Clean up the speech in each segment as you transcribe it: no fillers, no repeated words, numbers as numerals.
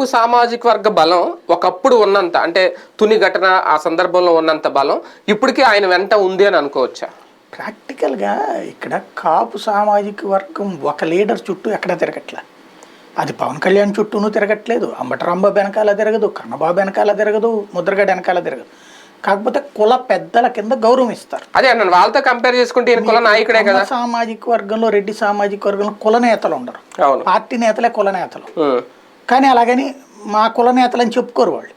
సామాజిక వర్గ బలం ఒకప్పుడు ఉన్నంత అంటే తుని ఘటన ఆ సందర్భంలో ఉన్నంత బలం ఇప్పటికీ ఆయన వెంట ఉంది అని అనుకోవచ్చా? ప్రాక్టికల్గా ఇక్కడ కాపు సామాజిక వర్గం ఒక లీడర్ చుట్టూ ఎక్కడ తిరగట్లే. అది పవన్ కళ్యాణ్ చుట్టూనూ తిరగట్లేదు, అంబటరాంబాబు వెనకాల తిరగదు, కన్నబాబు వెనకాల తిరగదు, ముద్రగడ వెనకాల తిరగదు. కాకపోతే కుల పెద్దల కింద గౌరవం ఇస్తారు. అదే అన్న వాళ్ళతో కంపేర్ చేసుకుంటే కుల నాయకుడే కదా. సామాజిక వర్గంలో రెడ్డి సామాజిక వర్గంలో కుల నేతలు ఉండరు, పార్టీ నేతలే కుల నేతలు. కానీ అలాగని మా కుల నేతలు అని చెప్పుకోరు, వాళ్ళు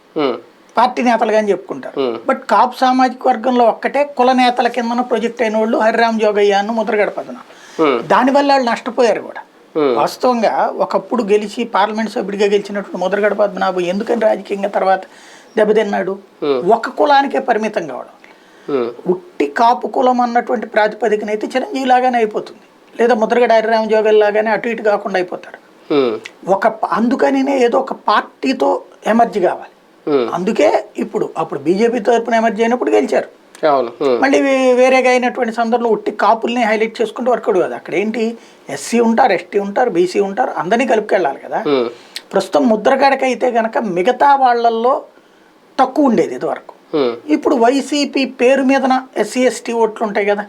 పార్టీ నేతలుగా అని చెప్పుకుంటారు. బట్ కాపు సామాజిక వర్గంలో ఒక్కటే కుల నేతల కింద ప్రొజెక్ట్ అయిన వాళ్ళు హరిరామ్ జోగయ్యను, ముద్రగడ పద్మనాభం. దానివల్ల వాళ్ళు నష్టపోయారు కూడా. వాస్తవంగా ఒకప్పుడు గెలిచి పార్లమెంట్ సభ్యుడిగా గెలిచినటువంటి ముద్రగడ పద్మనాభం ఎందుకని రాజకీయంగా తర్వాత దెబ్బతిన్నాడు? ఒక కులానికే పరిమితం కావడం. ఉట్టి కాపు కులం అన్నటువంటి ప్రాతిపదికనైతే చిరంజీవి లాగానే అయిపోతుంది, లేదా ముద్రగడ హరిరామ్ జోగయ్య లాగానే అటు ఇటు కాకుండా అయిపోతాడు. అందుకని ఏదో ఒక పార్టీతో ఎమర్జీ కావాలి. అందుకే అప్పుడు బీజేపీ తరపున ఎమర్జీ అయినప్పుడు గెలిచారు. మళ్ళీ వేరేగా అయినటువంటి సందర్భంలో ఉట్టి కాపుల్ని హైలైట్ చేసుకుంటూ వర్కౌట్ కాదు. అక్కడ ఏంటి, ఎస్సీ ఉంటారు, ఎస్టీ ఉంటారు, బీసీ ఉంటారు, అందరినీ కలుపుకెళ్ళాలి కదా. ప్రస్తుతం ముద్రగడకి అయితే గనక మిగతా వాళ్ళల్లో తక్కువ ఉండేది ఇది వరకు. ఇప్పుడు వైసీపీ పేరు మీదన ఎస్సీ ఎస్టీ ఓట్లు ఉంటాయి కదా,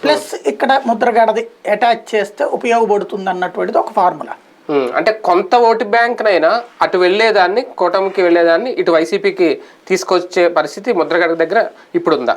ప్లస్ ఇక్కడ ముద్రగడది అటాచ్ చేస్తే ఉపయోగపడుతుంది అన్నటువంటిది ఒక ఫార్ములా. అంటే కొంత ఓటు బ్యాంక్ నైనా అటు వెళ్లేదాన్ని, కూటమికి వెళ్లేదాన్ని ఇటు వైసీపీకి తీసుకొచ్చే పరిస్థితి ముద్రగడ దగ్గర ఇప్పుడు ఉందా?